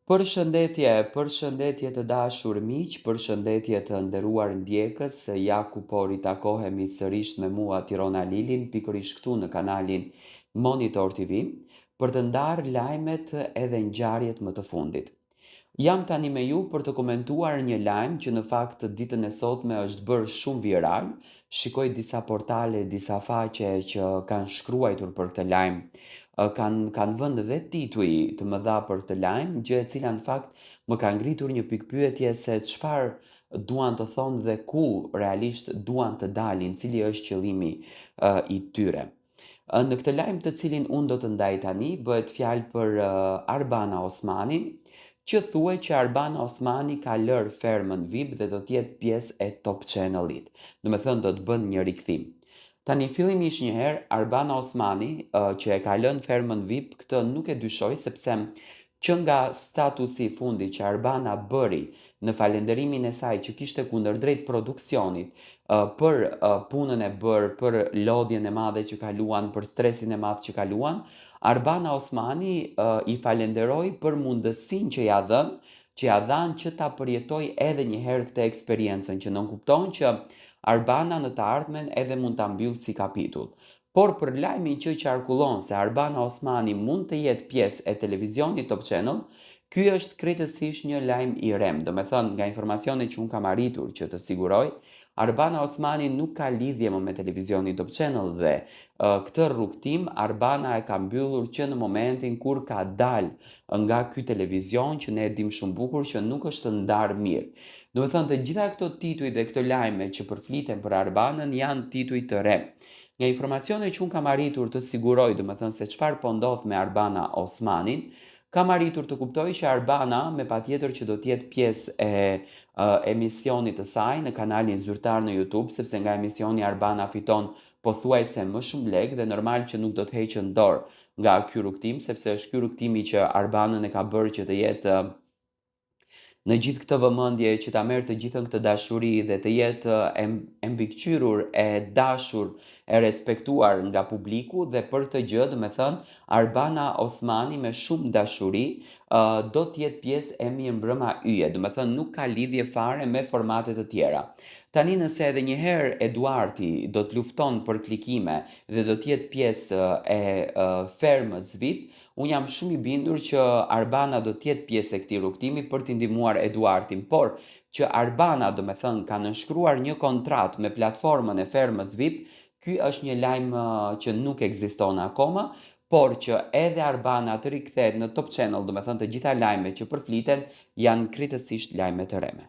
Përshëndetje të dashur miq, përshëndetje të nderuar ndjekës, ja ku po ritakohemi sërish me mua Tirona Lilin, pikërisht këtu në kanalin Monitor TV, për të ndarë lajmet edhe ngjarjet më të fundit. Jam tani me ju për të komentuar një lajm që në fakt ditën e sotme është bërë shumë viral. Shikoj disa portale, disa faqe që kanë shkruajtur për këtë lajm, kanë vënë dhe tituj të mëdha për këtë lajm, gjë e cila në fakt më ka ngritur një pikpyetje se çfarë duan të thonë dhe ku realisht duan të dalin, cili është qëllimi i tyre. Në këtë lajm të cilin unë do të ndaj tani, bëhet fjalë për Arbana Osmanin, që thuhet që Arbana Osmani ka lërë fermën VIP dhe do të jetë pjesë e Top Channel-it. Do të thënë do të bën një rikthim. Tani fillimisht një herë Arbana Osmani, që e ka lënë fermën VIP, këtë nuk e dyshoj sepse që nga statusi i fundit që Arbana bëri në falenderimin e saj që kishte kundërdrejt produksionit, për punën e bërë, për lodhjen e madhe që kaluan, për stresin e madh që kaluan, Arbana Osmani i falenderoi për mundësinë që ja dhanë që ta përjetoj edhe një herë këtë eksperiencën, që nënkupton që Arbana në të ardhmen edhe mund ta mbyll si kapitull. Por për lajmin që qarkullon se Arbana Osmani mund të jetë pjesë e televizionit Top Channel, ky është krejtësisht një lajm i rem. Do me thënë, nga informacionet që unë kam arritur që të siguroj, Arbana Osmani nuk ka lidhje më me televizionin Top Channel dhe këtë rrugtim Arbana e ka mbyllur që në momentin kur ka dalë nga ky televizion që ne e dim shumë bukur që nuk është ndarë mirë. Do me thënë të gjitha këto tituj dhe këto lajme që përfliten për Arbanën janë tituj të re. Nga informacione që unë kam arritur të siguroj, do me thënë se çfarë po ndodh me Arbana Osmanin, kam arritur të kuptoj që Arbana me patjetër që do t'jetë pjesë e emisionit të saj në kanalin zyrtar në YouTube, sepse nga emisioni Arbana fiton pothuajse më shumë lekë dhe normal që nuk do të heqën dorë nga ky rrugtim, sepse është ky rrugtimi që Arbanën e ka bërë që të jetë në gjithë këtë vëmendje, që ta merr të gjithën këtë dashuri dhe të jetë e mbikëqyrur, e dashur, e respektuar nga publiku dhe për këtë gjë, do me thënë, Arbana Osmani me shumë dashuri do të jetë pjesë e Mirëmbrëma Yje, do me thënë nuk ka lidhje fare me formate të tjera. Tani nëse edhe një herë Eduarti do të lufton për klikime dhe do të jetë pjesë e fermës VIP, unë jam shumë i bindur që Arbana do të jetë pjesë e këtij rrugtimi për t'i ndihmuar Eduartin, por që Arbana, do me thënë, ka nënshkruar një kontratë me platformën e fermës VIP, ky është një lajm që nuk ekziston akoma, por që edhe Arbana të rikthehet në Top Channel, do me thënë të gjitha lajmet që përfliten janë krejtësisht lajme të reme.